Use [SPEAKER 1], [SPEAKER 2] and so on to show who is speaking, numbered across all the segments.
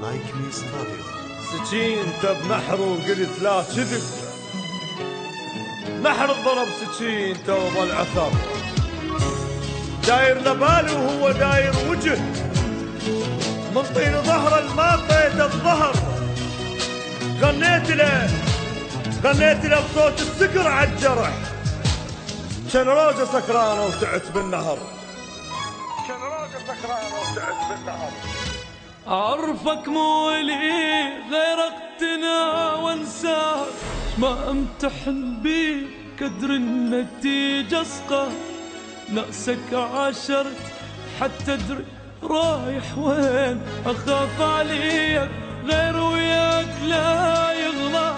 [SPEAKER 1] لايك مي ستوديو.
[SPEAKER 2] سكينت بنحر وقلت لا كذب، نحر ضرب سكينته وظل عثر، داير لبالي وهو داير وجه، من طين ظهره الماطيت الظهر، غنيت له بصوت السكر عالجرح، كان روجه سكرانه وتعت بالنهر،
[SPEAKER 3] أعرفك مولي غير اقتنا وانساك، ما امتحن بيك قدر النتيجة اسقى، ناسك عاشرت حتى ادري رايح وين، اخاف عليك غير وياك لا يغلى،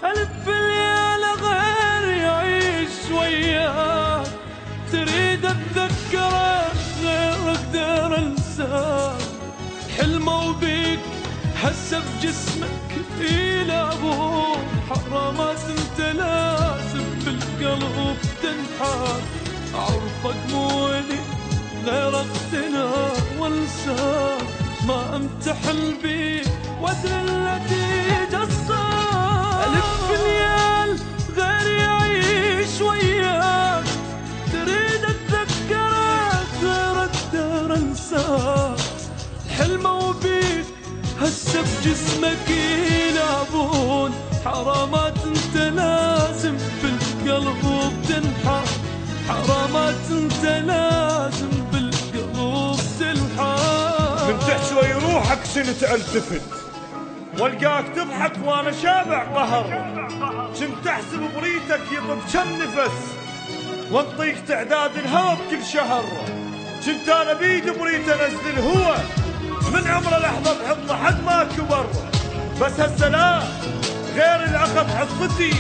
[SPEAKER 3] الف الليالة غير يعيش وياك، تريد اتذكرك غير اقدر انساك، حلمه وبيك هسه بجسمك يلعبون، حرامات انت لازم بالقلب تنحر، اعرفك مولي غير اقتنا وانساك، ما امتحن بيك وادري النتيجة الصار، الف ليال غير يعيش وياك، تريد اتذكرك غير اقدر انساك، حلمه وبيك هسه بجسمك يلعبون، حرامات انت لازم بالقلب تنحر، حرامات انت لازم بالقلب تنحر،
[SPEAKER 2] من تحشوي روحك سنت التفت، والقاك تضحك وانا شابع قهر، كنت احسب بريتك يطب كم نفس، وانطيك تعداد الهوى بكل شهر، كنت انا بيد بريت انزل الهوى، من عمره لحظة بحضنه حد ما كبر، بس هسه لا غير العقد حصتي،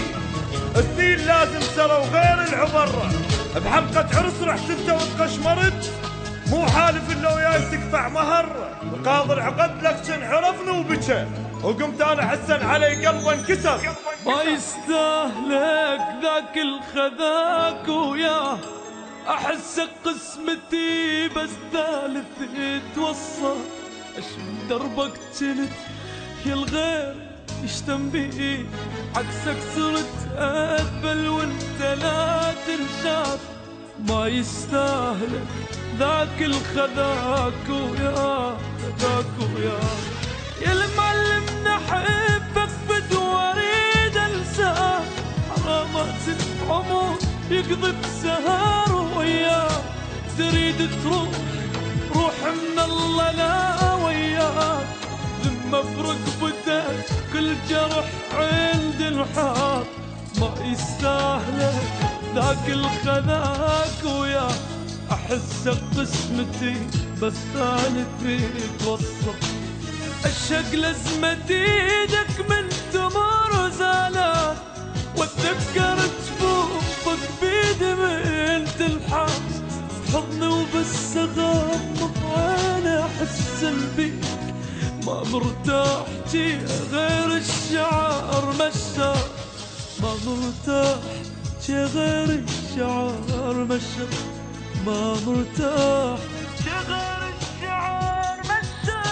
[SPEAKER 2] السنين لازم سروا غير العبر، بحلقة عرس رحت انت وتقشمرت، مو حالف الا وياي تقطع مهر، القاضي العقد لك كان عرفني وبكى، وقمت انا حسن علي قلبه انكسر،
[SPEAKER 3] ما يستاهلك ذاك الخذاك وياه، احسك قسمتي بس ثالث يتوصى، اشم دربك جلد يا الغير يشتم بي، عكسك صرت اذبل وانت لا تنشاف، ما يستاهلك ذاك الخذاك وياه، خذاك وياه، يا المعلمنا احبك بدو اريد انساك، حرامات العمر يقضي بسهر وياه، تريد تروح روح من الله لا وياك، ذمة برقبتك كل جرح عند الحار، ما يستاهلك ذاك الخذاك وياه، احسك قسمتي بس ثالث يتوصل، الشق لزمة ايدك من تمر وزالات، واتذكر جفوفك بدمع تلحق، حضني وبس اغمض وانا احس بيك، ما مرتاح جي غير الشعر مشى، ما مرتاح جي غير الشعر مشى، ما مرتاح جي غير الشعر مشى،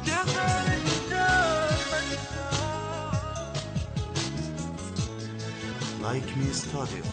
[SPEAKER 3] جي غير الشعر مشى.
[SPEAKER 1] لايك مي ستوديو.